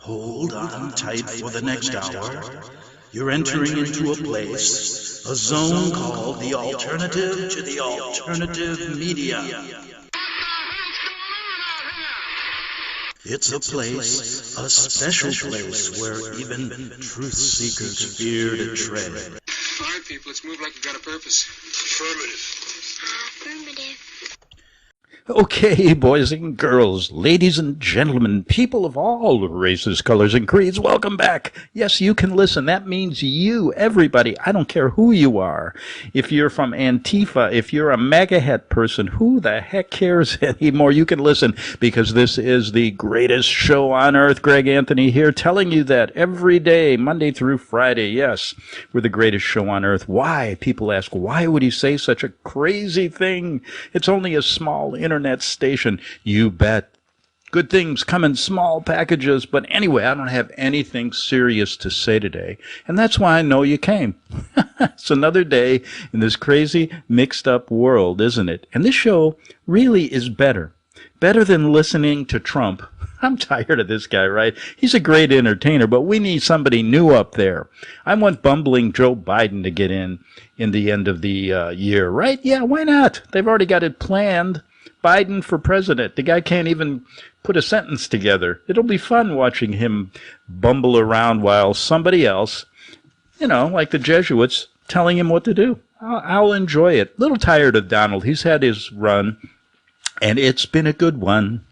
Hold on tight for the next hour. You're entering into a place, a zone called the alternative to the alternative media. It's a place, a special place where even truth seekers fear to tread. All right, people, let's move like we've got a purpose. Affirmative. Okay, boys and girls, ladies and gentlemen, people of all races, colors, and creeds, welcome back. Yes, you can listen. That means you, everybody. I don't care who you are. If you're from Antifa, if you're a MAGA hat person, who the heck cares anymore? You can listen because this is the greatest show on earth. Greg Anthony here telling you that every day, Monday through Friday. Yes, we're the greatest show on earth. Why? People ask, why would he say such a crazy thing? It's only a small internet station. You bet. Good things come in small packages. But anyway, I don't have anything serious to say today. And that's why I know you came. It's another day in this crazy, mixed up world, isn't it? And this show really is better. Better than listening to Trump. I'm tired of this guy, right? He's a great entertainer, but we need somebody new up there. I want bumbling Joe Biden to get in the end of the year, right? Yeah, why not? They've already got it planned. Biden for president. The guy can't even put a sentence together. It'll be fun watching him bumble around while somebody else, like the Jesuits, telling him what to do. I'll enjoy it. A little tired of Donald. He's had his run, and it's been a good one.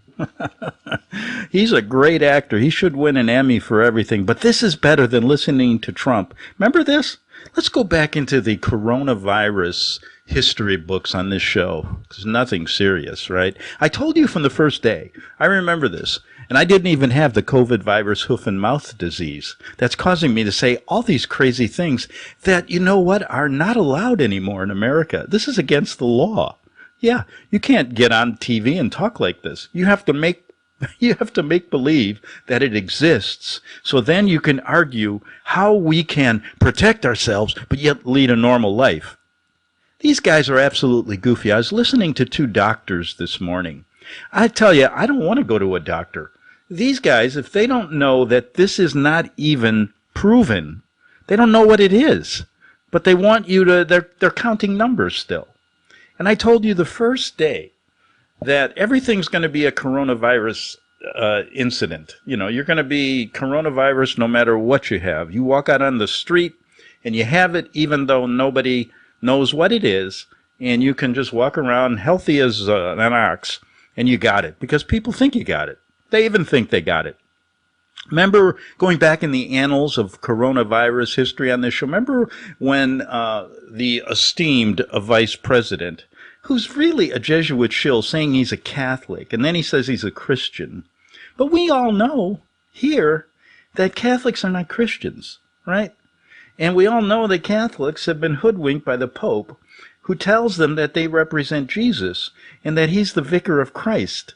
He's a great actor. He should win an Emmy for everything. But this is better than listening to Trump. Remember this? Let's go back into the coronavirus history books on this show. It's nothing serious, right? I told you from the first day. I remember this. And I didn't even have the COVID virus hoof and mouth disease. That's causing me to say all these crazy things that, are not allowed anymore in America. This is against the law. Yeah, you can't get on TV and talk like this. You have to make believe that it exists. So then you can argue how we can protect ourselves but yet lead a normal life. These guys are absolutely goofy. I was listening to two doctors this morning. I tell you, I don't want to go to a doctor. These guys, if they don't know that this is not even proven, they don't know what it is. But they want you to, they're counting numbers still. And I told you the first day that everything's going to be a coronavirus incident. You're going to be coronavirus no matter what you have. You walk out on the street and you have it even though nobody knows what it is, and you can just walk around healthy as an ox, and you got it, because people think you got it. They even think they got it. Remember, going back in the annals of coronavirus history on this show, remember when the esteemed vice president, who's really a Jesuit shill, saying he's a Catholic, and then he says he's a Christian. But we all know here that Catholics are not Christians, right? And we all know that Catholics have been hoodwinked by the Pope, who tells them that they represent Jesus and that he's the vicar of Christ.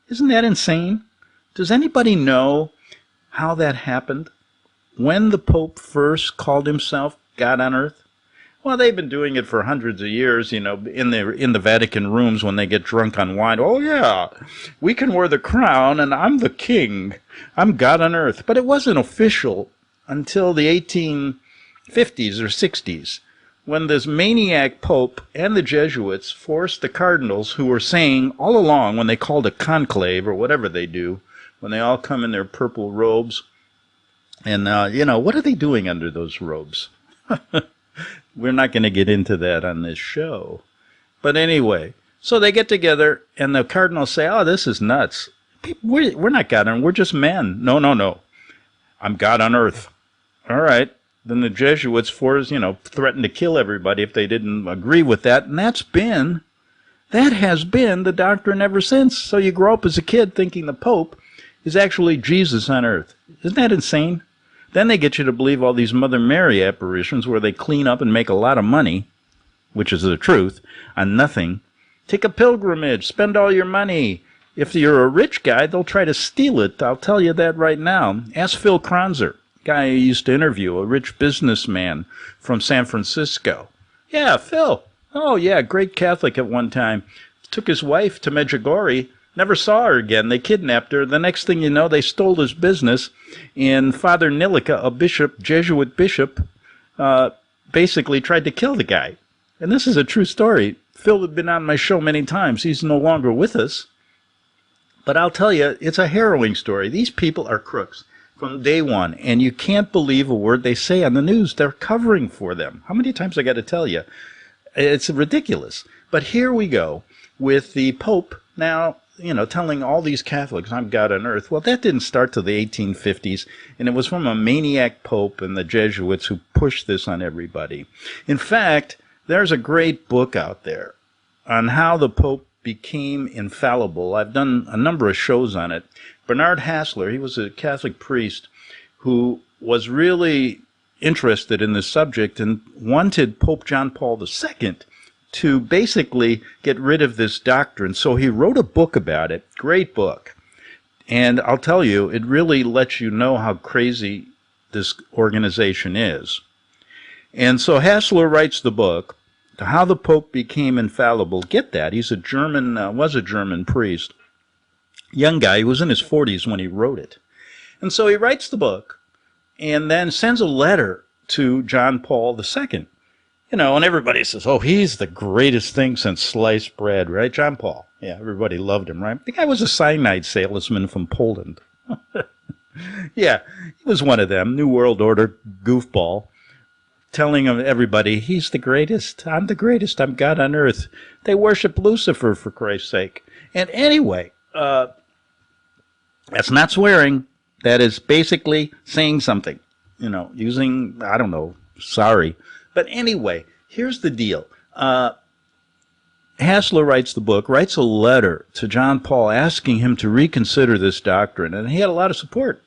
Isn't that insane? Does anybody know how that happened? When the Pope first called himself God on earth? Well, they've been doing it for hundreds of years, in the Vatican rooms when they get drunk on wine. Oh, yeah, we can wear the crown, and I'm the king. I'm God on earth. But it wasn't official until the 1850s or 60s, when this maniac Pope and the Jesuits forced the cardinals, who were saying all along when they called a conclave or whatever they do, when they all come in their purple robes, and, what are they doing under those robes? We're not going to get into that on this show. But anyway, so they get together, and the cardinals say, oh, this is nuts. We're not God on earth, we're just men. No. I'm God on earth. All right. Then the Jesuits threatened to kill everybody if they didn't agree with that. And that has been the doctrine ever since. So you grow up as a kid thinking the Pope is actually Jesus on earth. Isn't that insane? Then they get you to believe all these Mother Mary apparitions where they clean up and make a lot of money, which is the truth, on nothing. Take a pilgrimage, spend all your money. If you're a rich guy, they'll try to steal it. I'll tell you that right now. Ask Phil Kronzer, guy I used to interview, a rich businessman from San Francisco. Yeah, Phil. Oh, yeah, great Catholic at one time. Took his wife to Medjugorje Never saw her again. They kidnapped her. The next thing you know, they stole his business. And Father Nilika, a bishop, Jesuit bishop, basically tried to kill the guy. And this is a true story. Phil had been on my show many times. He's no longer with us. But I'll tell you, it's a harrowing story. These people are crooks from day one. And you can't believe a word they say on the news. They're covering for them. How many times I got to tell you? It's ridiculous. But here we go with the Pope now, telling all these Catholics, I'm God on earth. Well, that didn't start till the 1850s, and it was from a maniac Pope and the Jesuits who pushed this on everybody. In fact, there's a great book out there on how the Pope became infallible. I've done a number of shows on it. Bernard Hassler, he was a Catholic priest who was really interested in this subject and wanted Pope John Paul II to basically get rid of this doctrine. So he wrote a book about it. Great book. And I'll tell you, it really lets you know how crazy this organization is. And so Hassler writes the book, How the Pope Became Infallible. Get that. He's was a German priest. Young guy. He was in his 40s when he wrote it. And so he writes the book and then sends a letter to John Paul II. And everybody says, oh, he's the greatest thing since sliced bread, right? John Paul. Yeah, everybody loved him, right? The guy was a cyanide salesman from Poland. Yeah, he was one of them, New World Order goofball, telling everybody, he's the greatest, I'm God on earth. They worship Lucifer, for Christ's sake. And anyway, that's not swearing. That is basically saying something, using, I don't know, sorry. But anyway, here's the deal. Hassler writes the book, writes a letter to John Paul asking him to reconsider this doctrine, and he had a lot of support.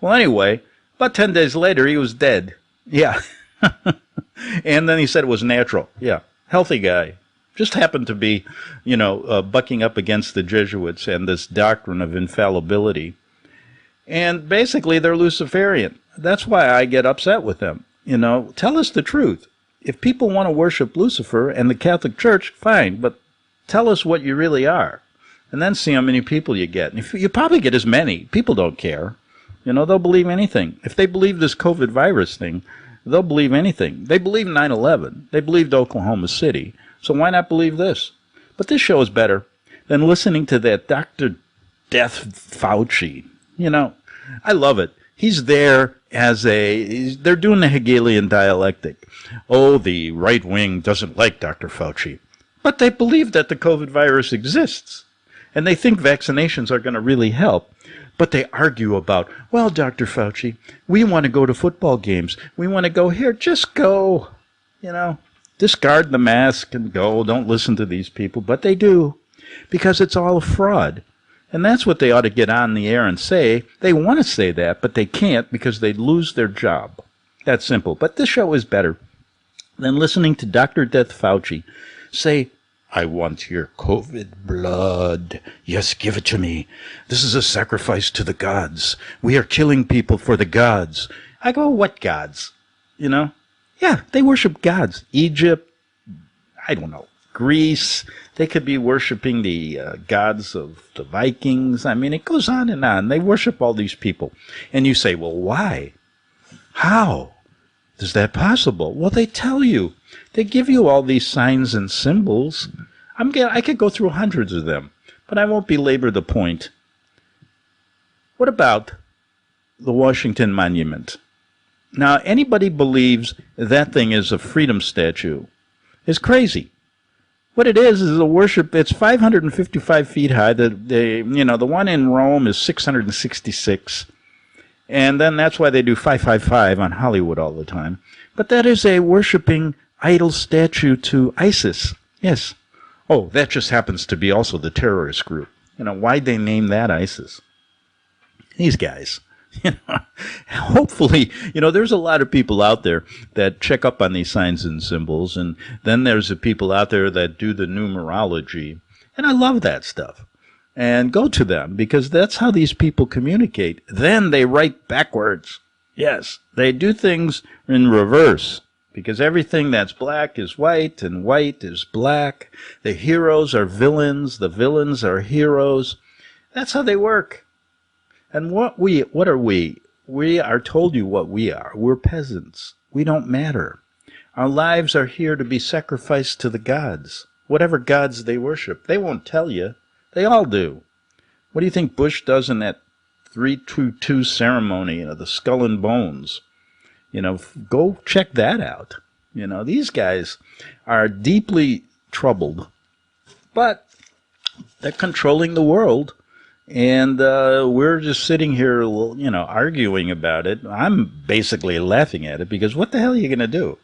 Well, anyway, about 10 days later, he was dead. Yeah. And then he said it was natural. Yeah. Healthy guy. Just happened to be, bucking up against the Jesuits and this doctrine of infallibility. And basically, they're Luciferian. That's why I get upset with them. Tell us the truth. If people want to worship Lucifer and the Catholic Church, fine, but tell us what you really are. And then see how many people you get. And if you probably get as many. People don't care. They'll believe anything. If they believe this COVID virus thing, they'll believe anything. They believe 9/11. They believed Oklahoma City. So why not believe this? But this show is better than listening to that Dr. Death Fauci. I love it. He's there they're doing the Hegelian dialectic. Oh, the right wing doesn't like Dr. Fauci. But they believe that the COVID virus exists. And they think vaccinations are going to really help. But they argue about, well, Dr. Fauci, we want to go to football games. We want to go here. Just go. Discard the mask and go. Don't listen to these people. But they do. Because it's all a fraud. And that's what they ought to get on the air and say. They want to say that, but they can't because they'd lose their job. That's simple. But this show is better than listening to Dr. Death Fauci say, I want your COVID blood. Yes, give it to me. This is a sacrifice to the gods. We are killing people for the gods. I go, what gods? Yeah, they worship gods. Egypt, I don't know. Greece, they could be worshiping the gods of the Vikings. I mean, it goes on and on. They worship all these people. And you say, well, why? How? Is that possible? Well, they tell you. They give you all these signs and symbols. I could go through hundreds of them, but I won't belabor the point. What about the Washington Monument? Now, anybody believes that thing is a freedom statue is crazy. What it is a worship. It's 555 feet high. The one in Rome is 666. And then that's why they do 555 on Hollywood all the time. But that is a worshiping idol statue to ISIS. Yes. Oh, that just happens to be also the terrorist group. Why'd they name that ISIS? These guys. Hopefully, there's a lot of people out there that check up on these signs and symbols, and then there's the people out there that do the numerology, and I love that stuff. And go to them, because that's how these people communicate. Then they write backwards. Yes, they do things in reverse. because everything that's black is white and white is black. The heroes are villains. The villains are heroes. That's how they work. And what are we? We are told you what we are. We're peasants. We don't matter. Our lives are here to be sacrificed to the gods, whatever gods they worship. They won't tell you. They all do. What do you think Bush does in that 322 ceremony, the skull and bones? Go check that out. These guys are deeply troubled, but they're controlling the world. And we're just sitting here, arguing about it. I'm basically laughing at it because what the hell are you going to do?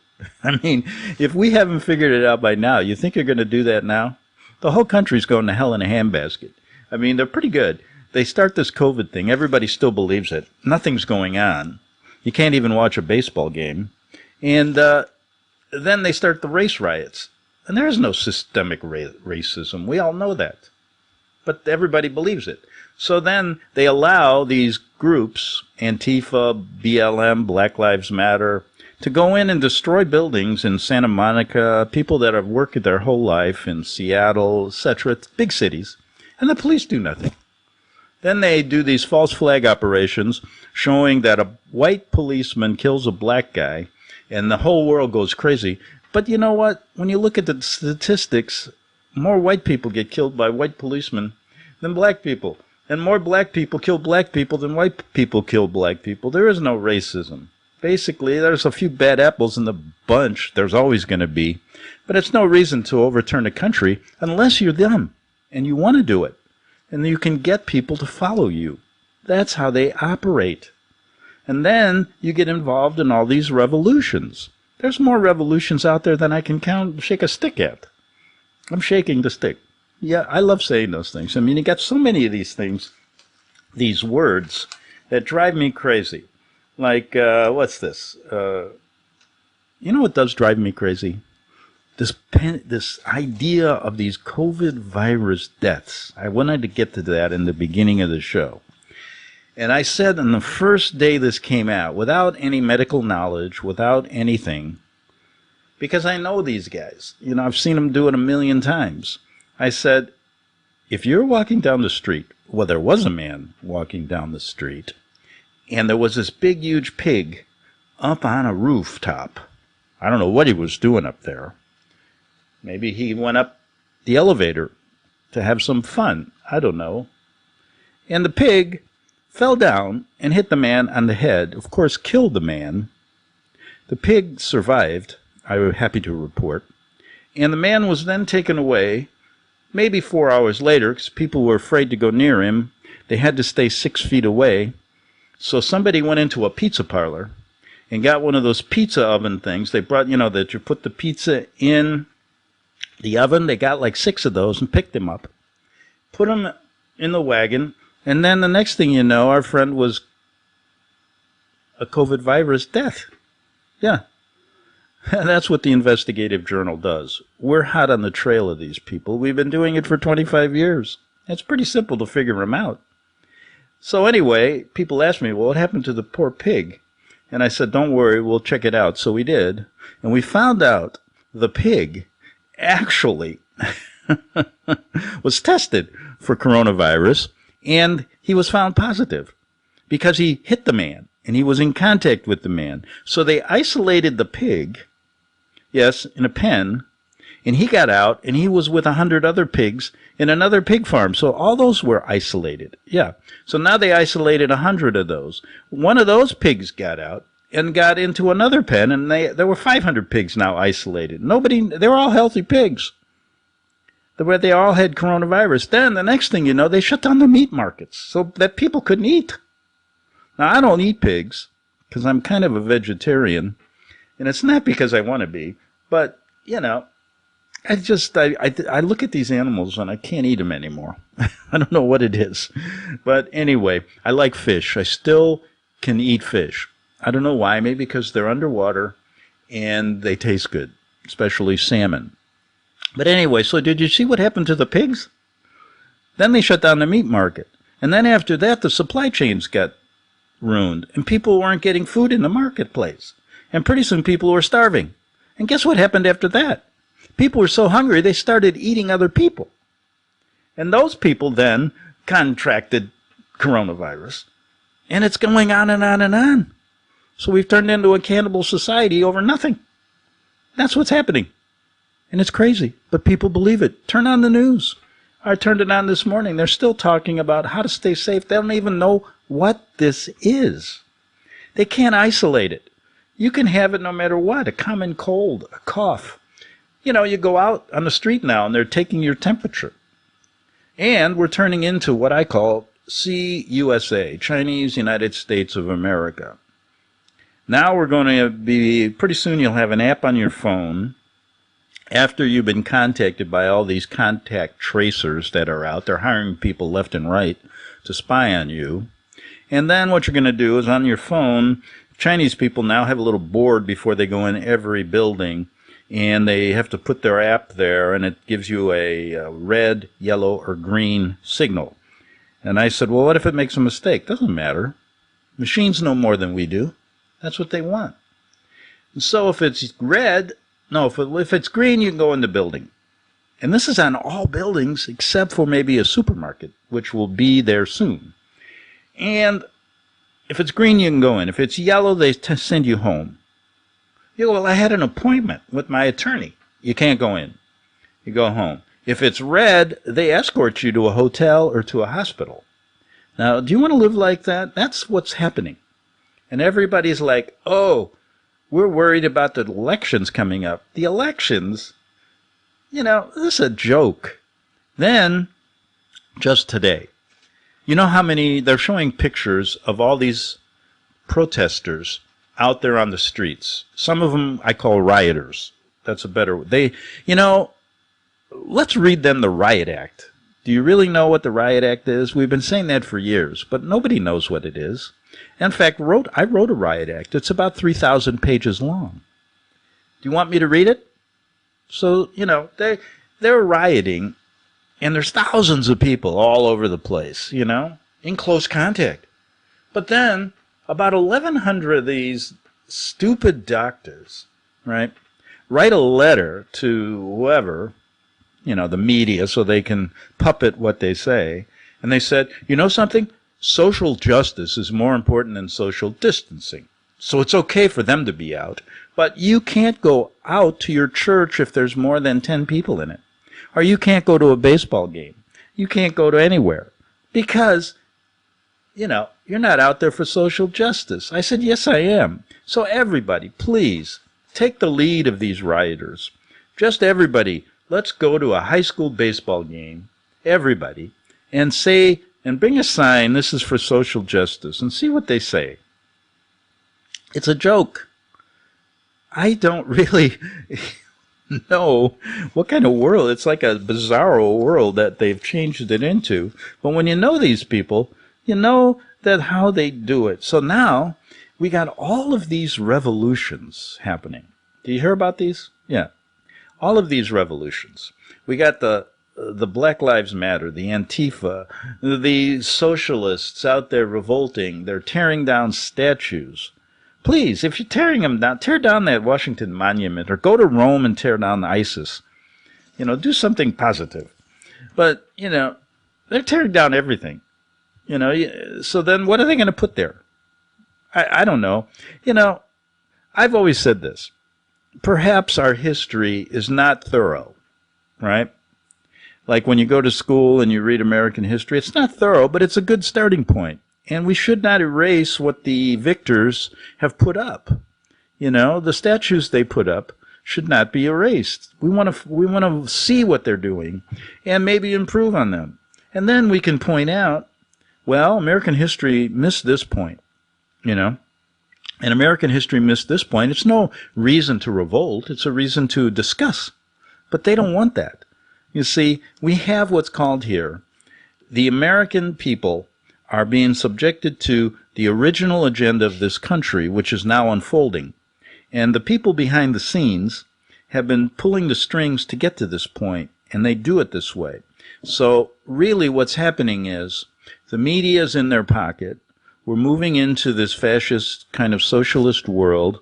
I mean, if we haven't figured it out by now, you think you're going to do that now? The whole country's going to hell in a handbasket. I mean, they're pretty good. They start this COVID thing. Everybody still believes it. Nothing's going on. You can't even watch a baseball game. And then they start the race riots. And there is no systemic racism. We all know that. But everybody believes it. So then they allow these groups, Antifa, BLM, Black Lives Matter, to go in and destroy buildings in Santa Monica, people that have worked their whole life in Seattle, etc., big cities, and the police do nothing. Then they do these false flag operations showing that a white policeman kills a black guy, and the whole world goes crazy. But you know what? When you look at the statistics, more white people get killed by white policemen than black people. And more black people kill black people than white people kill black people. There is no racism. Basically, there's a few bad apples in the bunch. There's always going to be. But it's no reason to overturn a country unless you're them and you want to do it. And you can get people to follow you. That's how they operate. And then you get involved in all these revolutions. There's more revolutions out there than I can shake a stick at. I'm shaking the stick. Yeah, I love saying those things. I mean, you got so many of these things, these words, that drive me crazy. Like, what's this? You know what does drive me crazy? This idea of these COVID virus deaths. I wanted to get to that in the beginning of the show. And I said on the first day this came out, without any medical knowledge, without anything, because I know these guys. I've seen them do it a million times. I said, if you're walking down the street, well, there was a man walking down the street, and there was this big, huge pig up on a rooftop. I don't know what he was doing up there. Maybe he went up the elevator to have some fun. I don't know. And the pig fell down and hit the man on the head, of course, killed the man. The pig survived, I'm happy to report. And the man was then taken away. Maybe 4 hours later, because people were afraid to go near him. They had to stay 6 feet away. So somebody went into a pizza parlor and got one of those pizza oven things. They brought, that you put the pizza in the oven. They got like 6 of those and picked them up, put them in the wagon. And then the next thing you know, our friend was a COVID virus death. Yeah. That's what the Investigative Journal does. We're hot on the trail of these people. We've been doing it for 25 years. It's pretty simple to figure them out. So anyway, people ask me, well, what happened to the poor pig? And I said, don't worry, we'll check it out. So we did. And we found out the pig actually was tested for coronavirus, and he was found positive because he hit the man and he was in contact with the man. So they isolated the pig. Yes, in a pen, and he got out, and he was with 100 other pigs in another pig farm. So all those were isolated. Yeah. So now they isolated 100 of those. One of those pigs got out and got into another pen, and there were 500 pigs now isolated. They were all healthy pigs. They all had coronavirus. Then the next thing you know, they shut down the meat markets so that people couldn't eat. Now, I don't eat pigs because I'm kind of a vegetarian, and it's not because I want to be. But, I look at these animals and I can't eat them anymore. I don't know what it is. But anyway, I like fish. I still can eat fish. I don't know why. Maybe because they're underwater and they taste good, especially salmon. But anyway, so did you see what happened to the pigs? Then they shut down the meat market. And then after that, the supply chains got ruined and people weren't getting food in the marketplace. And pretty soon people were starving. And guess what happened after that? People were so hungry they started eating other people. And those people then contracted coronavirus. And it's going on and on and on. So we've turned into a cannibal society over nothing. That's what's happening. And it's crazy, but people believe it. Turn on the news. I turned it on this morning. They're still talking about how to stay safe. They don't even know what this is. They can't isolate it. You can have it no matter what, a common cold, a cough. You know, you go out on the street now and they're taking your temperature. And we're turning into what I call CUSA, Chinese United States of America. Now we're going to be, pretty soon you'll have an app on your phone after you've been contacted by all these contact tracers that are out. They're hiring people left and right to spy on you. And then what you're going to do is on your phone, Chinese people now have a little board before they go in every building, and they have to put their app there, and it gives you a red, yellow, or green signal. And I said, well, what if it makes a mistake? Doesn't matter. Machines know more than we do. That's what they want. And so if it's red, no, if it's green, you can go in the building. And this is on all buildings except for maybe a supermarket, which will be there soon. And if it's green, you can go in. If it's yellow, they send you home. You go, well, I had an appointment with my attorney. You can't go in. You go home. If it's red, they escort you to a hotel or to a hospital. Now, do you want to live like that? That's what's happening. And everybody's like, oh, we're worried about the elections coming up. The elections, you know, this is a joke. Then, just today, you know how many, they're showing pictures of all these protesters out there on the streets. Some of them I call rioters. That's a better word. Let's read them the Riot Act. Do you really know what the Riot Act is? We've been saying that for years, but nobody knows what it is. In fact, I wrote a Riot Act. It's about 3,000 pages long. Do you want me to read it? So, you know, they're rioting, and there's thousands of people all over the place, you know, in close contact. But then, about 1,100 of these stupid doctors, right, write a letter to whoever, you know, the media, so they can puppet what they say. And they said, you know something? Social justice is more important than social distancing. So it's okay for them to be out. But you can't go out to your church if there's more than 10 people in it. Or you can't go to a baseball game. You can't go to anywhere. Because, you know, you're not out there for social justice. I said, yes, I am. So everybody, please, take the lead of these rioters. Just everybody, let's go to a high school baseball game, everybody, and say, and bring a sign, this is for social justice, and see what they say. It's a joke. I don't really know what kind of world. It's like a bizarro world that they've changed it into. But when you know these people, you know that how they do it. So now we got all of these revolutions happening. Do you hear about these? Yeah. All of these revolutions. We got the Black Lives Matter, the Antifa, the socialists out there revolting. They're tearing down statues. Please, if you're tearing them down, tear down that Washington Monument, or go to Rome and tear down ISIS. You know, do something positive. But, you know, they're tearing down everything. You know, so then what are they going to put there? I don't know. You know, I've always said this. Perhaps our history is not thorough, right? Like when you go to school and you read American history, it's not thorough, but it's a good starting point. And we should not erase what the victors have put up. You know, the statues they put up should not be erased. We want to see what they're doing and maybe improve on them. And then we can point out, well, American history missed this point, you know. And American history missed this point. It's no reason to revolt. It's a reason to discuss. But they don't want that. You see, we have what's called here, the American people are being subjected to the original agenda of this country, which is now unfolding. And the people behind the scenes have been pulling the strings to get to this point, and they do it this way. So really what's happening is the media is in their pocket. We're moving into this fascist kind of socialist world.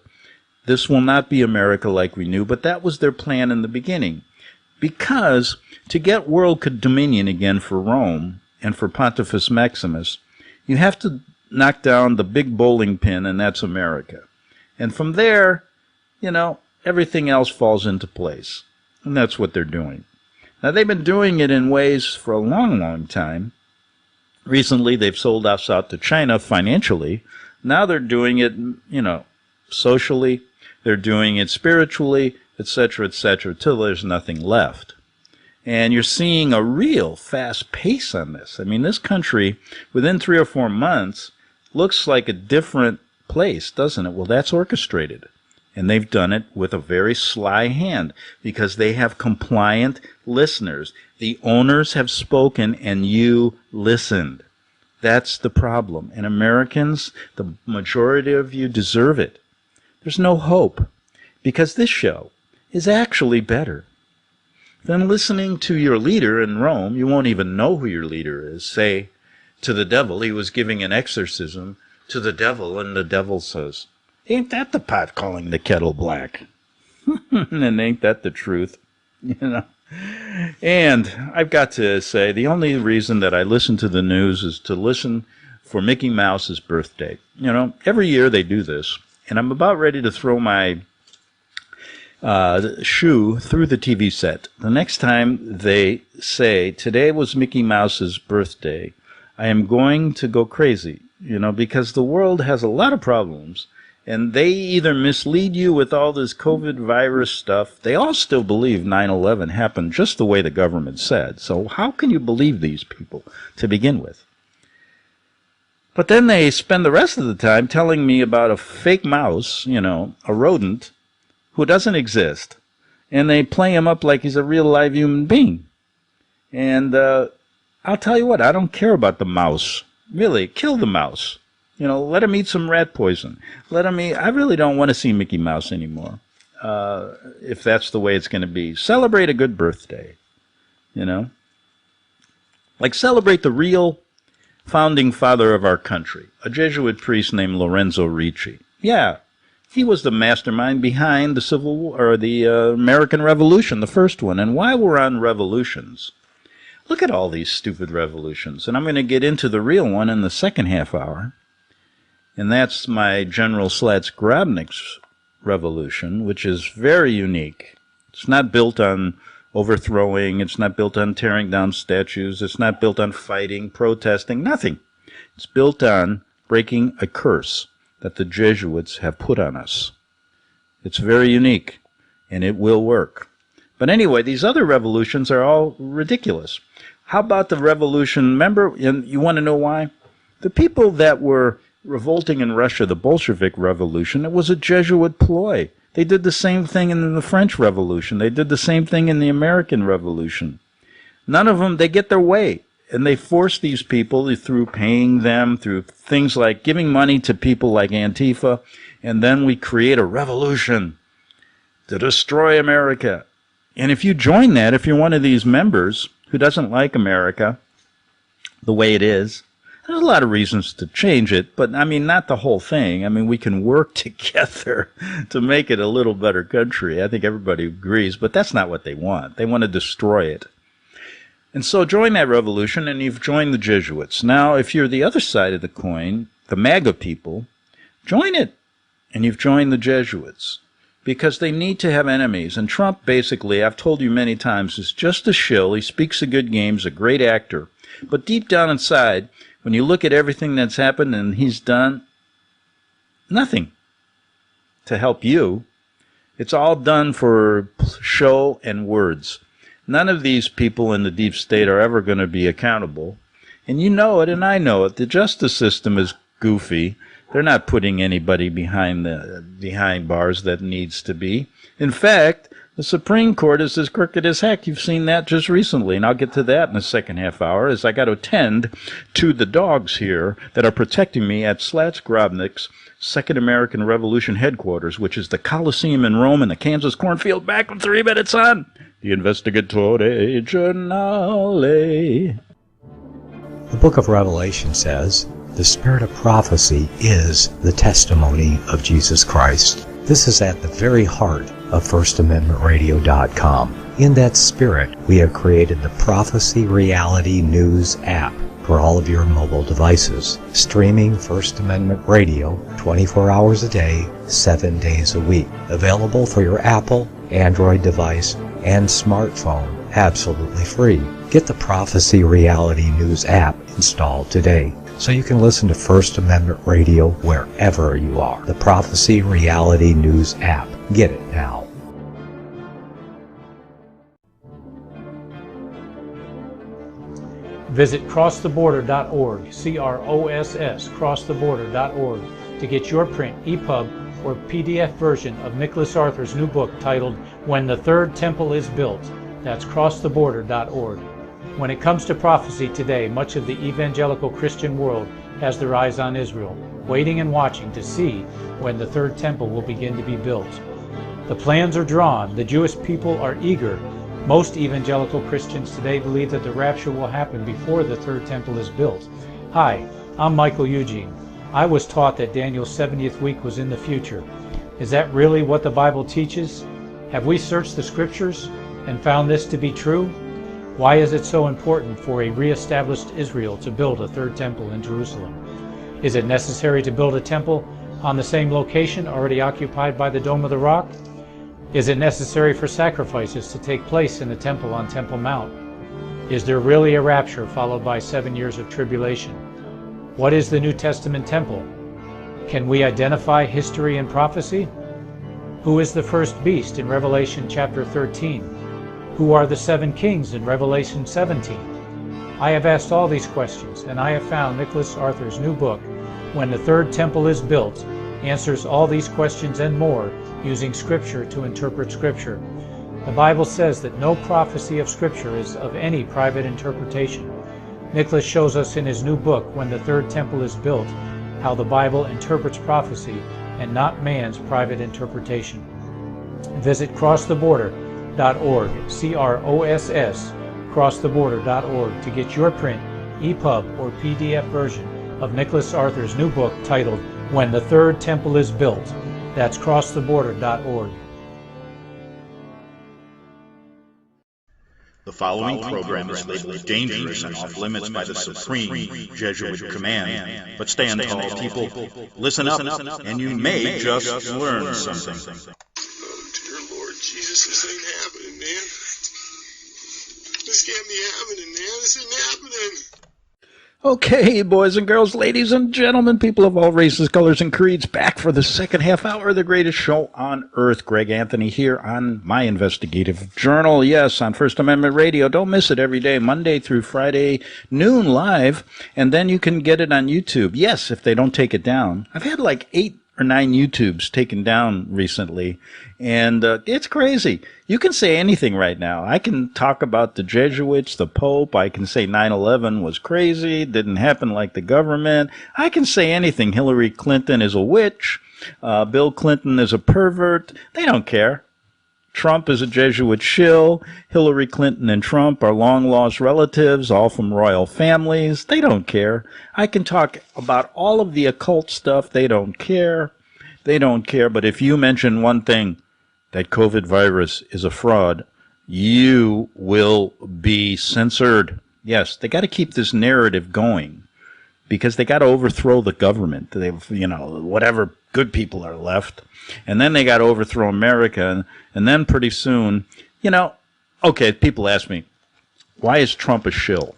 This will not be America like we knew, but that was their plan in the beginning. Because to get world dominion again for Rome and for Pontifex Maximus, you have to knock down the big bowling pin, and that's America. And from there, everything else falls into place. And that's what they're doing. Now, they've been doing it in ways for a long, long time. Recently, they've sold us out to China financially. Now they're doing it, socially. They're doing it spiritually, etc., till there's nothing left. And you're seeing a real fast pace on this. I mean, this country, within 3 or 4 months, looks like a different place, doesn't it? Well, that's orchestrated. And they've done it with a very sly hand because they have compliant listeners. The owners have spoken and you listened. That's the problem. And Americans, the majority of you deserve it. There's no hope because this show is actually better than listening to your leader in Rome. You won't even know who your leader is. Say to the devil, he was giving an exorcism to the devil, and the devil says, "Ain't that the pot calling the kettle black?" And ain't that the truth? And I've got to say, the only reason that I listen to the news is to listen for Mickey Mouse's birthday. Every year they do this, and I'm about ready to throw my shoe through the TV set. The next time they say, today was Mickey Mouse's birthday, I am going to go crazy, because the world has a lot of problems. And they either mislead you with all this COVID virus stuff. They all still believe 9/11 happened just the way the government said. So how can you believe these people to begin with? But then they spend the rest of the time telling me about a fake mouse, a rodent, who doesn't exist. And they play him up like he's a real live human being. And I'll tell you what, I don't care about the mouse. Really, kill the mouse. Let him eat some rat poison. Let him eat. I really don't want to see Mickey Mouse anymore, if that's the way it's going to be. Celebrate a good birthday, Like celebrate the real founding father of our country, a Jesuit priest named Lorenzo Ricci. Yeah, he was the mastermind behind the Civil War, or the American Revolution, the first one. And while we're on revolutions, look at all these stupid revolutions. And I'm going to get into the real one in the second half hour. And that's my General Grabnik's revolution, which is very unique. It's not built on overthrowing. It's not built on tearing down statues. It's not built on fighting, protesting, nothing. It's built on breaking a curse that the Jesuits have put on us. It's very unique, and it will work. But anyway, these other revolutions are all ridiculous. How about the revolution? Remember, you want to know why? The people that were revolting in Russia, the Bolshevik Revolution, it was a Jesuit ploy. They did the same thing in the French Revolution. They did the same thing in the American Revolution. None of them, they get their way. And they force these people through paying them, through things like giving money to people like Antifa, and then we create a revolution to destroy America. And if you join that, if you're one of these members who doesn't like America the way it is, there's a lot of reasons to change it, but I mean, not the whole thing. I mean, we can work together to make it a little better country. I think everybody agrees, but that's not what they want. They want to destroy it. And so join that revolution, and you've joined the Jesuits. Now, if you're the other side of the coin, the MAGA people, join it, and you've joined the Jesuits. Because they need to have enemies. And Trump, basically, I've told you many times, is just a shill. He speaks a good game, he's a great actor. But deep down inside, when you look at everything that's happened and he's done, nothing to help you. It's all done for show and words. None of these people in the deep state are ever going to be accountable. And you know it, and I know it. The justice system is goofy. They're not putting anybody behind bars that needs to be. In fact, the Supreme Court is as crooked as heck. You've seen that just recently, and I'll get to that in the second half hour, as I got to attend to the dogs here that are protecting me at Grabnik's Second American Revolution headquarters, which is the Coliseum in Rome in the Kansas cornfield. Back in 3 minutes on the Investigative Journale. The book of Revelation says, the spirit of prophecy is the testimony of Jesus Christ. This is at the very heart of FirstAmendmentRadio.com. In that spirit, we have created the Prophecy Reality News app for all of your mobile devices, streaming First Amendment Radio 24 hours a day, 7 days a week. Available for your Apple, Android device, and smartphone, absolutely free. Get the Prophecy Reality News app installed today, so you can listen to First Amendment Radio wherever you are. The Prophecy Reality News app. Get it now. Visit crosstheborder.org, C-R-O-S-S, crosstheborder.org, to get your print, EPUB, or PDF version of Nicholas Arthur's new book titled When the Third Temple is Built. That's crosstheborder.org. When it comes to prophecy today, much of the evangelical Christian world has their eyes on Israel, waiting and watching to see when the third temple will begin to be built. The plans are drawn. The Jewish people are eager. Most evangelical Christians today believe that the rapture will happen before the third temple is built. Hi, I'm Michael Eugene. I was taught that Daniel's 70th week was in the future. Is that really what the Bible teaches? Have we searched the scriptures and found this to be true? Why is it so important for a re-established Israel to build a third temple in Jerusalem? Is it necessary to build a temple on the same location already occupied by the Dome of the Rock? Is it necessary for sacrifices to take place in the temple on Temple Mount? Is there really a rapture followed by 7 years of tribulation? What is the New Testament temple? Can we identify history and prophecy? Who is the first beast in Revelation chapter 13? Who are the 7 kings in Revelation 17? I have asked all these questions, and I have found Nicholas Arthur's new book, When the Third Temple is Built, answers all these questions and more using Scripture to interpret Scripture. The Bible says that no prophecy of Scripture is of any private interpretation. Nicholas shows us in his new book, When the Third Temple is Built, how the Bible interprets prophecy and not man's private interpretation. Visit crosstheborder.org, C-R-O-S-S, crosstheborder.org, to get your print, EPUB, or PDF version of Nicholas Arthur's new book titled When the Third Temple is Built. That's crosstheborder.org. The following program is labeled dangerous and off limits by the supreme Jesuit command. But stand tall, people. Listen up, and you may just learn something. Oh, dear Lord Jesus, this ain't happening, man. This can't be happening, man. This ain't happening. Okay, boys and girls, ladies and gentlemen, people of all races, colors, and creeds, back for the second half hour of the greatest show on earth. Greg Anthony here on my investigative journal. Yes, on First Amendment Radio. Don't miss it every day, Monday through Friday, noon live, and then you can get it on YouTube. Yes, if they don't take it down. I've had like 8 or 9 YouTubes taken down recently, and it's crazy. You can say anything right now. I can talk about the Jesuits, the Pope. I can say 9/11 was crazy, didn't happen like the government. I can say anything. Hillary Clinton is a witch. Bill Clinton is a pervert. They don't care. Trump is a Jesuit shill. Hillary Clinton and Trump are long-lost relatives, all from royal families. They don't care. I can talk about all of the occult stuff. They don't care. They don't care. But if you mention one thing, that COVID virus is a fraud, you will be censored. Yes, they got to keep this narrative going because they got to overthrow the government. They've, whatever good people are left. And then they got to overthrow America. And then pretty soon, okay, people ask me, why is Trump a shill?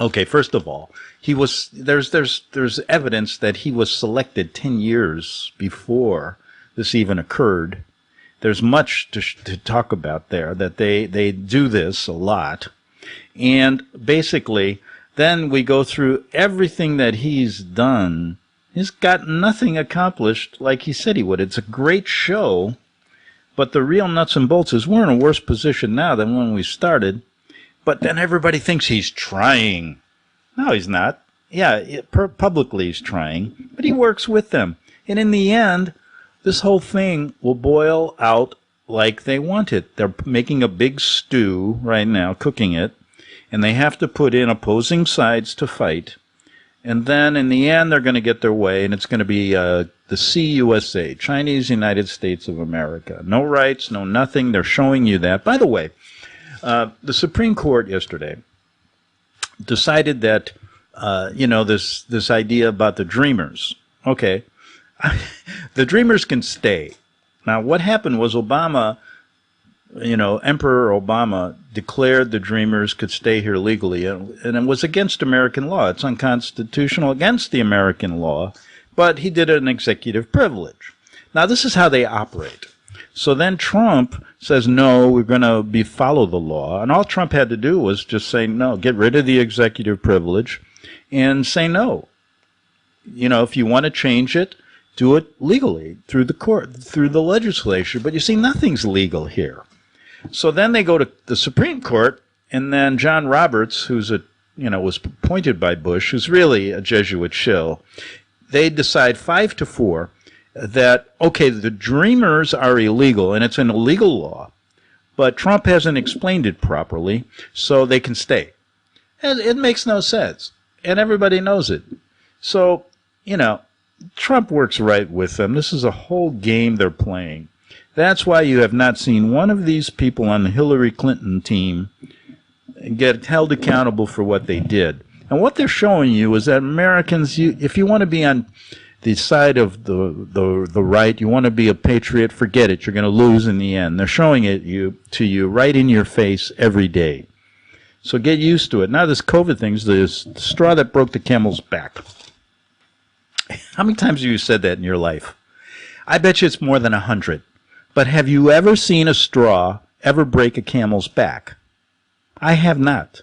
Okay, first of all, there's evidence that he was selected 10 years before this even occurred. There's much to talk about there, that they do this a lot. And basically, then we go through everything that he's done. He's got nothing accomplished like he said he would. It's a great show, but the real nuts and bolts is we're in a worse position now than when we started. But then everybody thinks he's trying. No, he's not. Yeah, publicly he's trying, but he works with them. And in the end, this whole thing will boil out like they want it. They're making a big stew right now, cooking it, and they have to put in opposing sides to fight. And then in the end, they're going to get their way, and it's going to be the CUSA, Chinese United States of America. No rights, no nothing. They're showing you that. By the way, the Supreme Court yesterday decided that, this idea about the Dreamers. Okay, the Dreamers can stay. Now, what happened was Obama, Emperor Obama declared the Dreamers could stay here legally, and it was against American law. It's unconstitutional against the American law, but he did an executive privilege. Now, this is how they operate. So then Trump says, no, we're going to follow the law. And all Trump had to do was just say, no, get rid of the executive privilege and say no. If you want to change it, do it legally through the court, through the legislature. But you see, nothing's legal here. So then they go to the Supreme Court, and then John Roberts, who's was appointed by Bush, who's really a Jesuit shill, they decide 5-4 that, okay, the Dreamers are illegal, and it's an illegal law, but Trump hasn't explained it properly, so they can stay. And it makes no sense, and everybody knows it. So, Trump works right with them. This is a whole game they're playing. That's why you have not seen one of these people on the Hillary Clinton team get held accountable for what they did. And what they're showing you is that Americans, if you want to be on the side of the right, you want to be a patriot, forget it. You're going to lose in the end. They're showing it to you right in your face every day. So get used to it. Now this COVID thing's the straw that broke the camel's back. How many times have you said that in your life? I bet you it's more than 100. But have you ever seen a straw ever break a camel's back? I have not.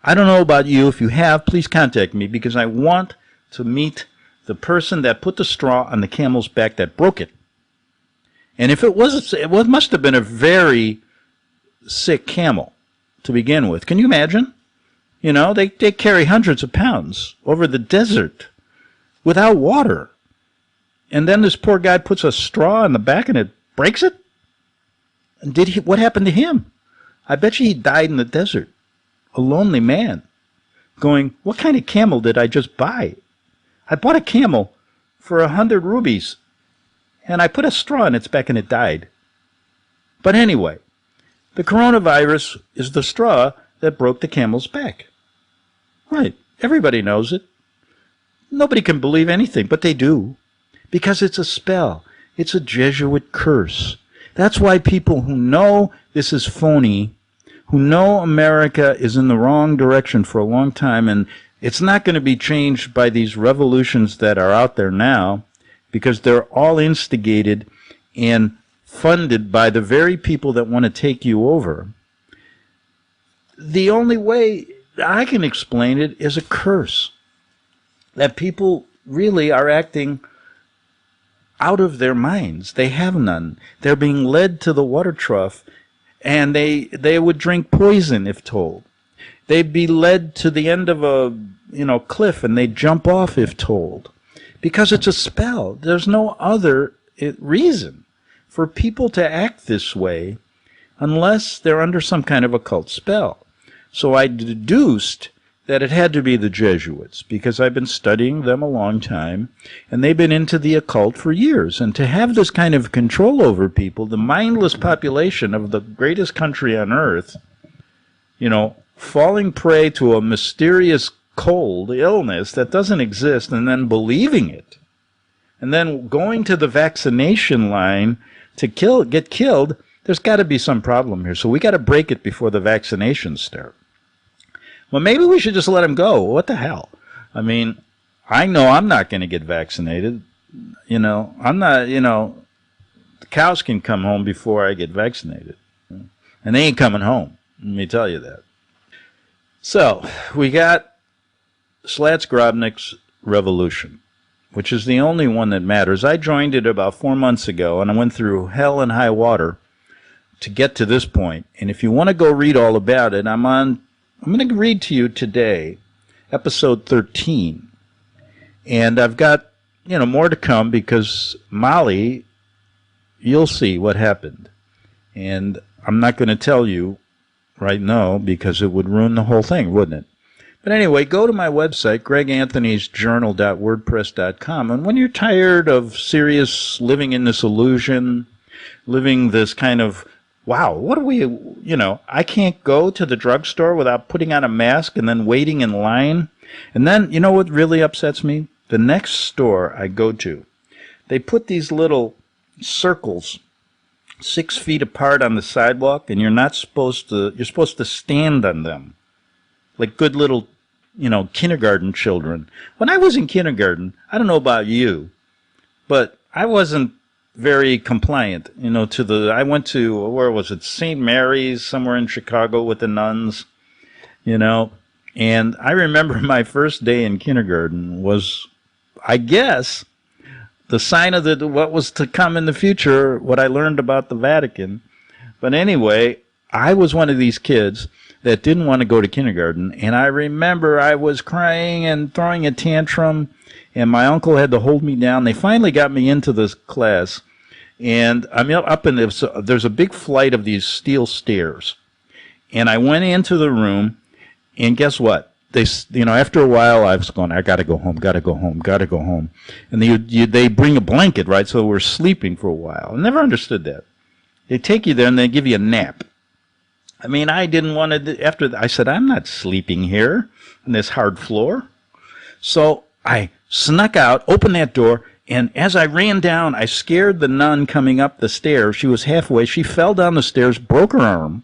I don't know about you. If you have, please contact me, because I want to meet the person that put the straw on the camel's back that broke it. And if it must have been a very sick camel to begin with. Can you imagine? They carry hundreds of pounds over the desert without water. And then this poor guy puts a straw in the back and it breaks it? And what happened to him? I bet you he died in the desert. A lonely man. Going, what kind of camel did I just buy? I bought a camel for 100 rubies. And I put a straw in its back and it died. But anyway, the coronavirus is the straw that broke the camel's back. Right. Everybody knows it. Nobody can believe anything, but they do. Because it's a spell. It's a Jesuit curse. That's why people who know this is phony, who know America is in the wrong direction for a long time, and it's not going to be changed by these revolutions that are out there now, because they're all instigated and funded by the very people that want to take you over. The only way I can explain it is a curse. That people really are acting out of their minds. They have none. They're being led to the water trough, and they would drink poison if told. They'd be led to the end of a cliff, and they'd jump off if told. Because it's a spell. There's no other reason for people to act this way unless they're under some kind of occult spell. So I deduced that it had to be the Jesuits, because I've been studying them a long time, and they've been into the occult for years. And to have this kind of control over people, the mindless population of the greatest country on earth, falling prey to a mysterious cold illness that doesn't exist, and then believing it, and then going to the vaccination line to get killed, there's got to be some problem here. So we got to break it before the vaccinations start. Well, maybe we should just let them go. What the hell? I mean, I know I'm not going to get vaccinated. I'm not, the cows can come home before I get vaccinated. And they ain't coming home. Let me tell you that. So, we got Slats-Grobnik's revolution, which is the only one that matters. I joined it about 4 months ago, and I went through hell and high water to get to this point. And if you want to go read all about it, I'm going to read to you today, episode 13. And I've got, more to come, because Molly, you'll see what happened. And I'm not going to tell you right now, because it would ruin the whole thing, wouldn't it? But anyway, go to my website, greganthonysjournal.wordpress.com, and when you're tired of serious living in this illusion, living this kind of, wow, what do we, I can't go to the drugstore without putting on a mask and then waiting in line. And then, you know what really upsets me? The next store I go to, they put these little circles 6 feet apart on the sidewalk, and you're supposed to stand on them like good little, kindergarten children. When I was in kindergarten, I don't know about you, but I wasn't very compliant, I went to, where was it, St. Mary's, somewhere in Chicago with the nuns, and I remember my first day in kindergarten was, I guess, the sign of what was to come in the future, what I learned about the Vatican. But anyway, I was one of these kids that didn't want to go to kindergarten, and I remember I was crying and throwing a tantrum, and my uncle had to hold me down. They finally got me into this class, and I'm up in this, there's a big flight of these steel stairs, and I went into the room, and guess what? They, after a while, I was going, I gotta go home, and they bring a blanket, right? So we're sleeping for a while. I never understood that. They take you there and they give you a nap. I mean, I didn't want to, I said, I'm not sleeping here on this hard floor. So I snuck out, opened that door, and as I ran down, I scared the nun coming up the stairs. She was halfway. She fell down the stairs, broke her arm.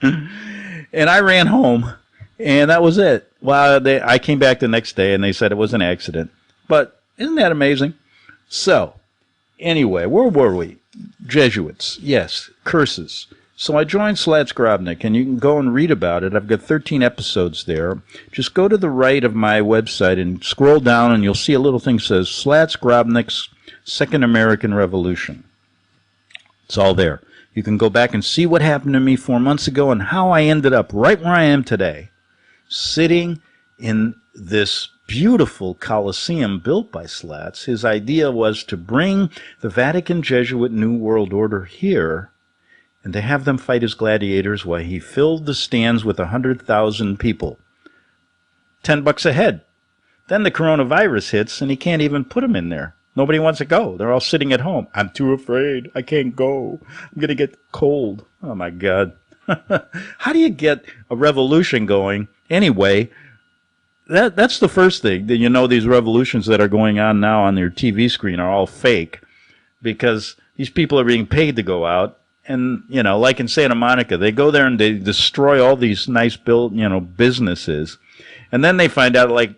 And I ran home, and that was it. Well, I came back the next day, and they said it was an accident. But isn't that amazing? So, anyway, where were we? Jesuits, yes, curses. So I joined Slats Grobnik, and you can go and read about it. I've got 13 episodes there. Just go to the right of my website and scroll down, and you'll see a little thing that says Slats Grobnik's Second American Revolution. It's all there. You can go back and see what happened to me 4 months ago and how I ended up right where I am today, sitting in this beautiful Colosseum built by Slats. His idea was to bring the Vatican Jesuit New World Order here and to have them fight as gladiators while he filled the stands with 100,000 people. $10 a head. Then the coronavirus hits, and he can't even put them in there. Nobody wants to go. They're all sitting at home. I'm too afraid. I can't go. I'm going to get cold. Oh, my God. How do you get a revolution going? Anyway, that's the first thing. These revolutions that are going on now on your TV screen are all fake because these people are being paid to go out. And, like in Santa Monica, they go there and they destroy all these nice built, businesses. And then they find out, like,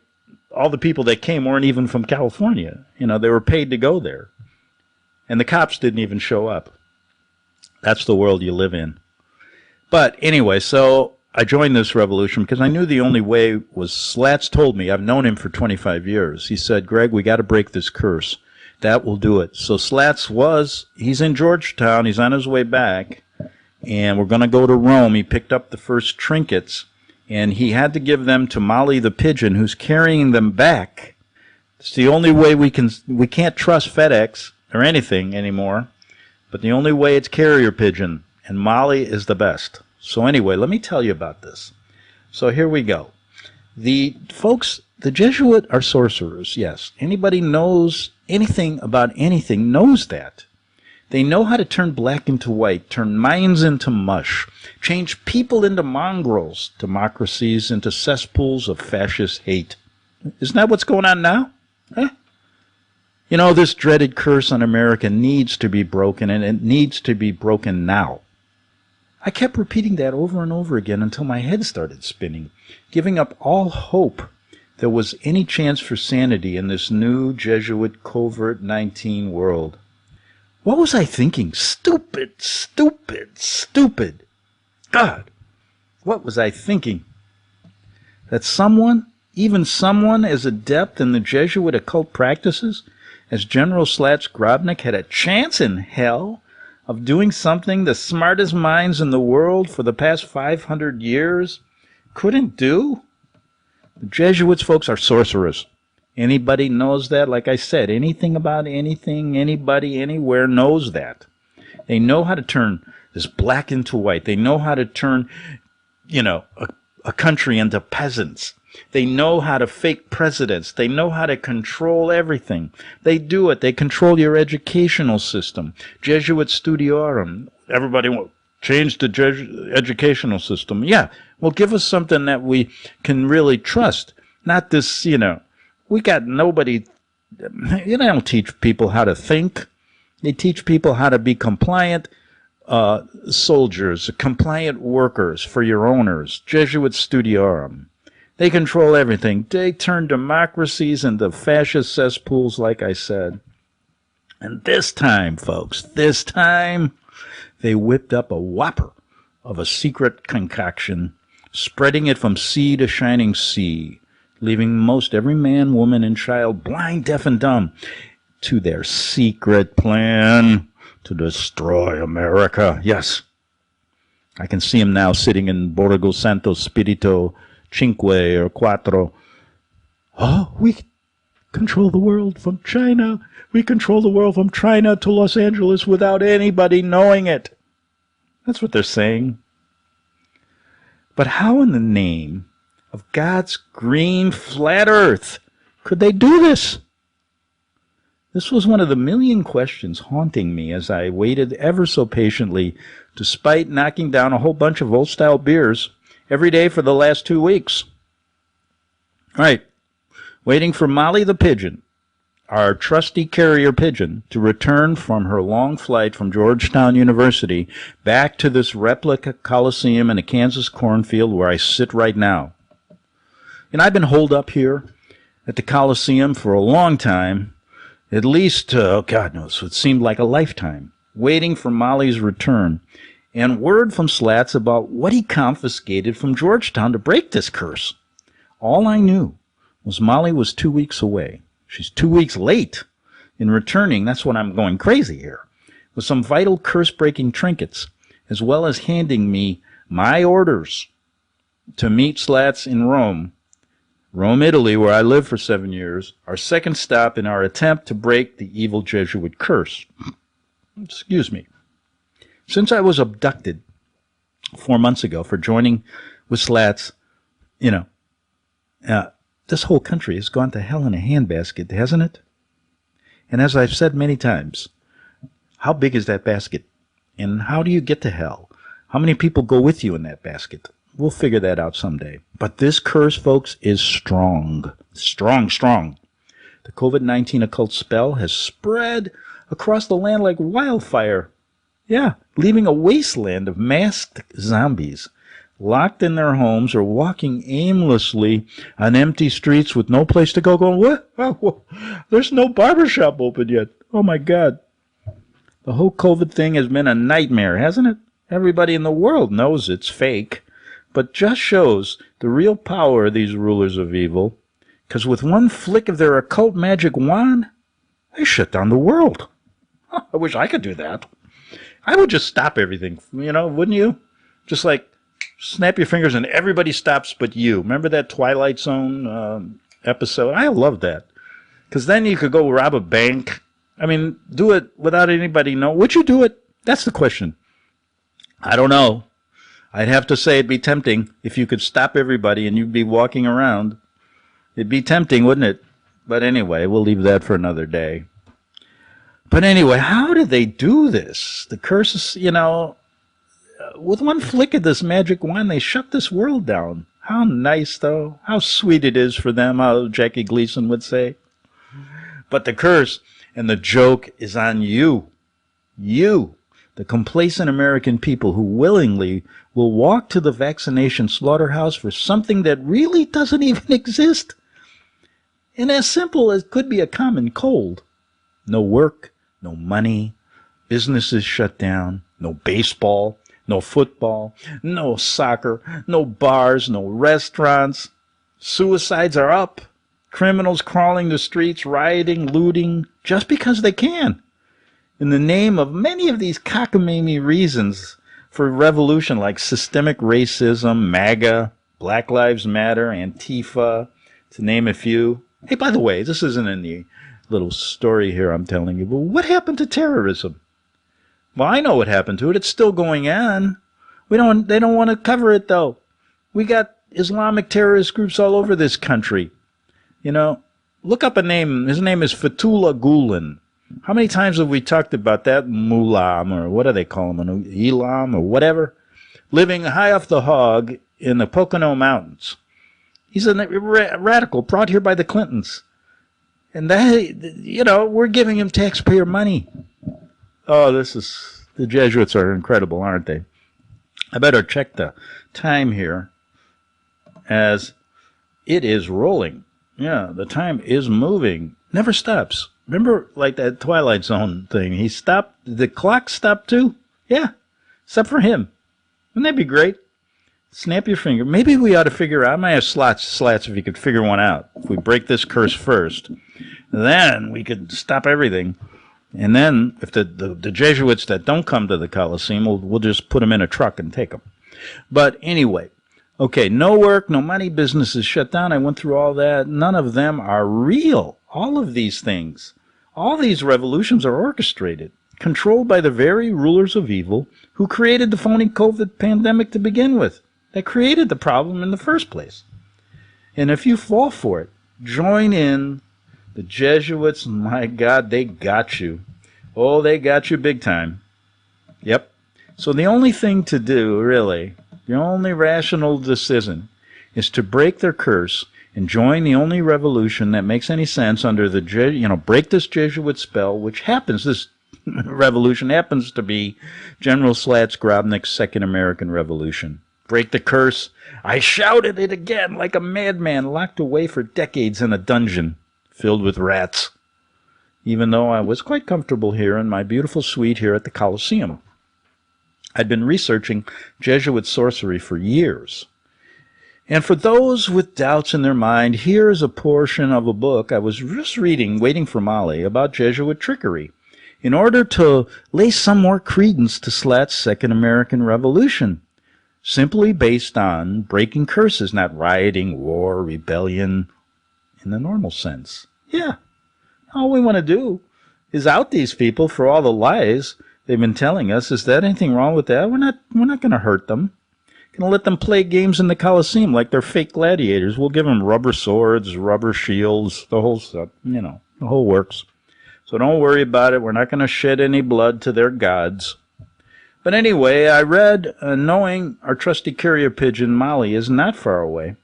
all the people that came weren't even from California. They were paid to go there. And the cops didn't even show up. That's the world you live in. But anyway, so I joined this revolution because I knew the only way was, Slats told me, I've known him for 25 years. He said, Greg, we got to break this curse. That will do it. So Slats he's in Georgetown. He's on his way back. And we're going to go to Rome. He picked up the first trinkets. And he had to give them to Molly the pigeon, who's carrying them back. It's the only way we can't trust FedEx or anything anymore. But the only way it's carrier pigeon. And Molly is the best. So anyway, let me tell you about this. So here we go. The Jesuit are sorcerers, yes. Anybody knows anything about anything knows that. They know how to turn black into white, turn minds into mush, change people into mongrels, democracies into cesspools of fascist hate. Isn't that what's going on now? Huh? This dreaded curse on America needs to be broken, and it needs to be broken now. I kept repeating that over and over again until my head started spinning, giving up all hope there was any chance for sanity in this new Jesuit COVID-19 world. What was I thinking? Stupid. God, what was I thinking? That even someone as adept in the Jesuit occult practices as General Slats Grobnik had a chance in hell of doing something the smartest minds in the world for the past 500 years couldn't do? The Jesuits, folks, are sorcerers. Anybody knows that? Like I said, anything about anything, anybody, anywhere knows that. They know how to turn this black into white. They know how to turn, a country into peasants. They know how to fake presidents. They know how to control everything. They do it. They control your educational system. Jesuit studiorum. Everybody will change the educational system. Yeah, well, give us something that we can really trust. Not this, we got nobody. They don't teach people how to think. They teach people how to be compliant soldiers, compliant workers for your owners. Jesuit studiorum. They control everything. They turn democracies into fascist cesspools, like I said. And this time, folks, they whipped up a whopper of a secret concoction, spreading it from sea to shining sea, leaving most every man, woman, and child blind, deaf, and dumb to their secret plan to destroy America. Yes, I can see him now sitting in Borgo Santo Spirito Cinque or Quattro. Oh, we control the world from China. We control the world from China to Los Angeles without anybody knowing it. That's what they're saying. But how in the name of God's green flat earth could they do this? This was one of the million questions haunting me as I waited ever so patiently, despite knocking down a whole bunch of old-style beers every day for the last 2 weeks. All right, waiting for Molly the pigeon, our trusty carrier pigeon, to return from her long flight from Georgetown University back to this replica Coliseum in a Kansas cornfield where I sit right now. And I've been holed up here at the Coliseum for a long time, at least, God knows, it seemed like a lifetime, waiting for Molly's return, and word from Slats about what he confiscated from Georgetown to break this curse. All I knew was Molly was 2 weeks away. She's 2 weeks late in returning, that's when I'm going crazy here, with some vital curse-breaking trinkets, as well as handing me my orders to meet Slats in Rome, Italy, where I lived for 7 years, our second stop in our attempt to break the evil Jesuit curse. Excuse me. Since I was abducted 4 months ago for joining with Slats, this whole country has gone to hell in a handbasket, hasn't it? And as I've said many times, how big is that basket? And how do you get to hell? How many people go with you in that basket? We'll figure that out someday. But this curse, folks, is strong. Strong, strong. The COVID-19 occult spell has spread across the land like wildfire. Yeah, leaving a wasteland of masked zombies, locked in their homes or walking aimlessly on empty streets with no place to go, going, what? Oh, there's no barbershop open yet. Oh, my God. The whole COVID thing has been a nightmare, hasn't it? Everybody in the world knows it's fake, but just shows the real power of these rulers of evil, because with one flick of their occult magic wand, they shut down the world. I wish I could do that. I would just stop everything, wouldn't you? Just like snap your fingers and everybody stops but you. Remember that Twilight Zone episode? I love that. Because then you could go rob a bank. I mean, do it without anybody know. Would you do it? That's the question. I don't know. I'd have to say it'd be tempting if you could stop everybody and you'd be walking around. It'd be tempting, wouldn't it? But anyway, we'll leave that for another day. But anyway, how did they do this? The curses, with one flick of this magic wand, they shut this world down. How nice, though. How sweet it is for them, how Jackie Gleason would say. But the curse and the joke is on you. You, the complacent American people who willingly will walk to the vaccination slaughterhouse for something that really doesn't even exist. And as simple as could be a common cold. No work. No money, businesses shut down, no baseball, no football, no soccer, no bars, no restaurants. Suicides are up, criminals crawling the streets, rioting, looting, just because they can. In the name of many of these cockamamie reasons for revolution like systemic racism, MAGA, Black Lives Matter, Antifa, to name a few. Hey, by the way, this isn't in the little story here I'm telling you, but what happened to terrorism? Well, I know what happened to it. It's still going on. They don't want to cover it, though. We got Islamic terrorist groups all over this country. You know, look up a name. His name is Fethullah Gulen. How many times have we talked about that mullah, or what do they call him, an Elam or whatever, living high off the hog in the Pocono Mountains? He's a radical brought here by the Clintons. And that, you know, we're giving him taxpayer money. Oh, the Jesuits are incredible, aren't they? I better check the time here, as it is rolling. Yeah, the time is moving. Never stops. Remember, like that Twilight Zone thing? He stopped. The clock stopped too? Yeah, except for him. Wouldn't that be great? Snap your finger. Maybe we ought to figure out. I might have slats if you could figure one out. If we break this curse first, then we could stop everything. And then, if the Jesuits that don't come to the Colosseum, we'll just put them in a truck and take them. But anyway, okay, no work, no money, business is shut down. I went through all that. None of them are real. All of these things, all these revolutions are orchestrated, controlled by the very rulers of evil who created the phony COVID pandemic to begin with. They created the problem in the first place. And if you fall for it, join in. The Jesuits, my God, they got you. Oh, they got you big time. Yep. So the only thing to do, really, the only rational decision is to break their curse and join the only revolution that makes any sense under the, break this Jesuit spell, which happens, this revolution happens to be General Slats Grobnik's Second American Revolution. Break the curse. I shouted it again like a madman locked away for decades in a dungeon filled with rats, even though I was quite comfortable here in my beautiful suite here at the Colosseum. I'd been researching Jesuit sorcery for years. And for those with doubts in their mind, here is a portion of a book I was just reading, waiting for Molly, about Jesuit trickery, in order to lay some more credence to Slat's Second American Revolution, simply based on breaking curses, not rioting, war, rebellion, in the normal sense. Yeah, all we want to do is out these people for all the lies they've been telling us. Is there anything wrong with that? We're not going to hurt them. Going to let them play games in the Colosseum like they're fake gladiators. We'll give them rubber swords, rubber shields, the whole stuff, the whole works. So don't worry about it. We're not going to shed any blood to their gods. But anyway, I read, knowing our trusty carrier pigeon Molly is not far away.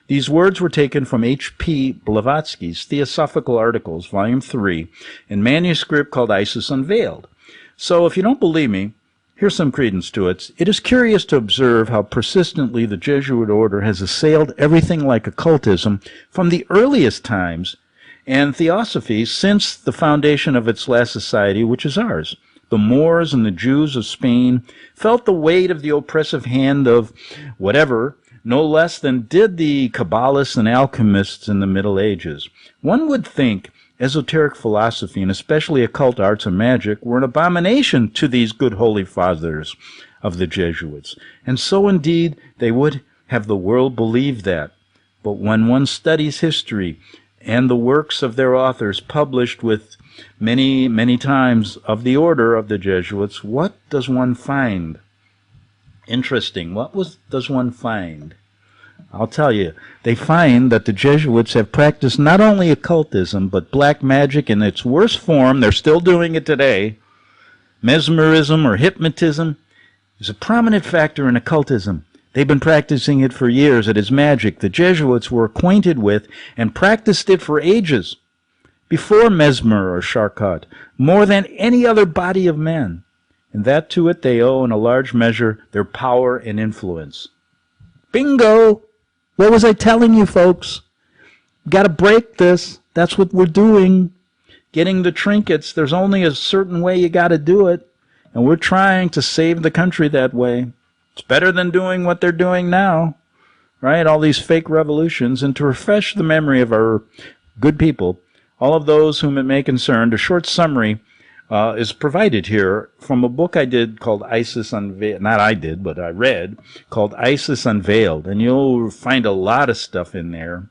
These words were taken from H.P. Blavatsky's Theosophical Articles, Volume 3, in manuscript called Isis Unveiled. So if you don't believe me, here's some credence to it. It is curious to observe how persistently the Jesuit order has assailed everything like occultism from the earliest times and theosophy since the foundation of its last society, which is ours. The Moors and the Jews of Spain felt the weight of the oppressive hand of whatever, no less than did the Kabbalists and alchemists in the Middle Ages. One would think esoteric philosophy, and especially occult arts and magic, were an abomination to these good holy fathers of the Jesuits. And so indeed they would have the world believe that. But when one studies history and the works of their authors published with many, many times of the order of the Jesuits, what does one find? Interesting. Does one find? I'll tell you. They find that the Jesuits have practiced not only occultism, but black magic in its worst form. They're still doing it today. Mesmerism or hypnotism is a prominent factor in occultism. They've been practicing it for years. It is magic the Jesuits were acquainted with and practiced it for ages, before Mesmer or Charcot, more than any other body of men. And that to it they owe in a large measure their power and influence. Bingo! What was I telling you, folks? Got to break this. That's what we're doing. Getting the trinkets. There's only a certain way you got to do it. And we're trying to save the country that way. It's better than doing what they're doing now, right? All these fake revolutions. And to refresh the memory of our good people, all of those whom it may concern, a short summary is provided here from a book I did called Isis Unveiled. Not I did, but I read, called Isis Unveiled. And you'll find a lot of stuff in there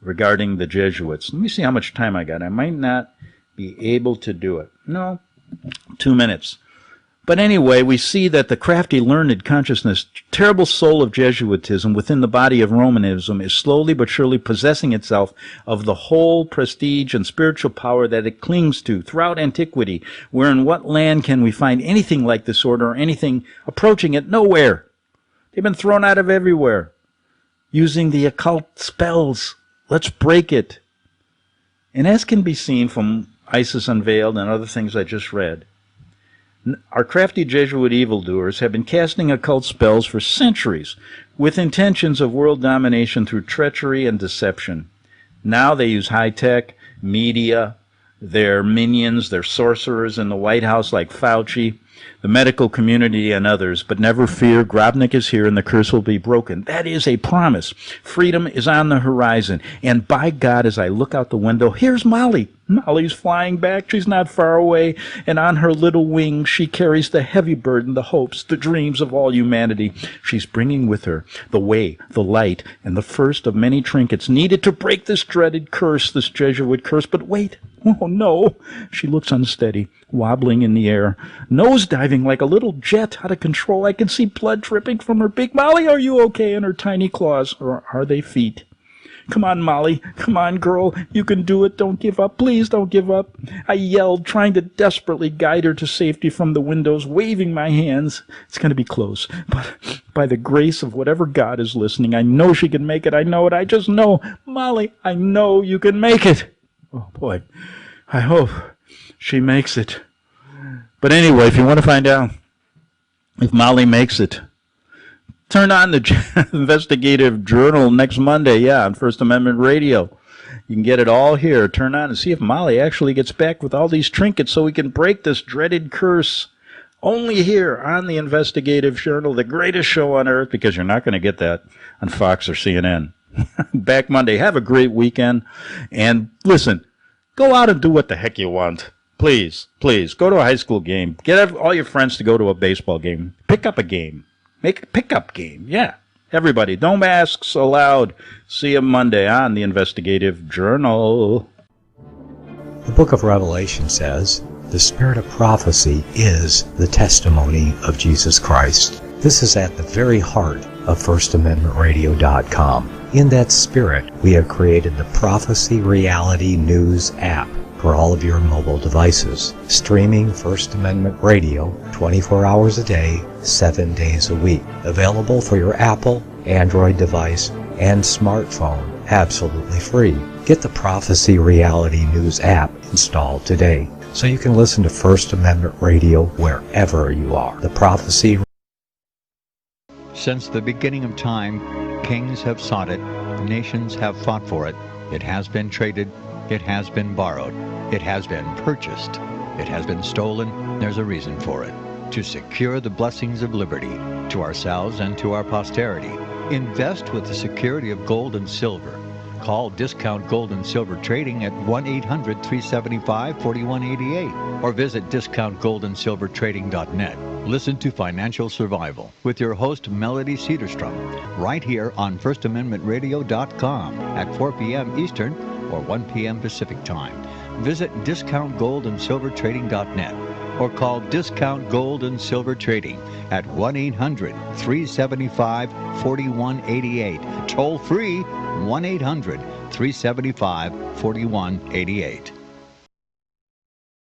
regarding the Jesuits. Let me see how much time I got. I might not be able to do it. No, 2 minutes. But anyway, we see that the crafty, learned consciousness, terrible soul of Jesuitism within the body of Romanism is slowly but surely possessing itself of the whole prestige and spiritual power that it clings to throughout antiquity. Where in what land can we find anything like this order or anything approaching it? Nowhere. They've been thrown out of everywhere. Using the occult spells. Let's break it. And as can be seen from Isis Unveiled and other things I just read, our crafty Jesuit evildoers have been casting occult spells for centuries with intentions of world domination through treachery and deception. Now they use high-tech, media, their minions, their sorcerers in the White House like Fauci, the medical community and others, but never fear, Grobnik is here and the curse will be broken. That is a promise. Freedom is on the horizon. And by God, as I look out the window, here's Molly. Molly's flying back. She's not far away. And on her little wings, she carries the heavy burden, the hopes, the dreams of all humanity. She's bringing with her the way, the light, and the first of many trinkets needed to break this dreaded curse, this Jesuit curse. But wait. Oh, no. She looks unsteady, wobbling in the air, nose-diving like a little jet out of control. I can see blood dripping from her beak. Molly, are you okay? And her tiny claws, or are they feet? Come on, Molly. Come on, girl. You can do it. Don't give up. Please don't give up. I yelled, trying to desperately guide her to safety from the windows, waving my hands. It's going to be close. But by the grace of whatever God is listening, I know she can make it. I know it. I just know. Molly, I know you can make it. Oh, boy. I hope she makes it. But anyway, if you want to find out if Molly makes it, turn on the Investigative Journal next Monday, on First Amendment Radio. You can get it all here. Turn on and see if Molly actually gets back with all these trinkets so we can break this dreaded curse. Only here on the Investigative Journal, the greatest show on earth, because you're not going to get that on Fox or CNN. Back Monday. Have a great weekend. And listen, go out and do what the heck you want. Please, please, go to a high school game. Get all your friends to go to a baseball game. Pick up a game. Make a pickup game. Yeah. Everybody, no masks allowed. See you Monday on the Investigative Journal. The book of Revelation says, the spirit of prophecy is the testimony of Jesus Christ. This is at the very heart of FirstAmendmentRadio.com. In that spirit, we have created the Prophecy Reality News app for all of your mobile devices, streaming First Amendment Radio 24 hours a day, 7 days a week. Available for your Apple, Android device, and smartphone, absolutely free. Get the Prophecy Reality News app installed today so you can listen to First Amendment Radio wherever you are. The Prophecy. Since the beginning of time, kings have sought it, nations have fought for it. It has been traded, it has been borrowed, it has been purchased, it has been stolen. There's a reason for it. To secure the blessings of liberty to ourselves and to our posterity. Invest with the security of gold and silver. Call Discount Gold and Silver Trading at 1-800-375-4188 or visit discountgoldandsilvertrading.net. Listen to Financial Survival with your host Melody Cedarstrom right here on FirstAmendmentRadio.com at 4 p.m. Eastern or 1 p.m. Pacific Time. Visit discountgoldandsilvertrading.net or call Discount Gold and Silver Trading at 1-800-375-4188. Toll free 1-800-375-4188.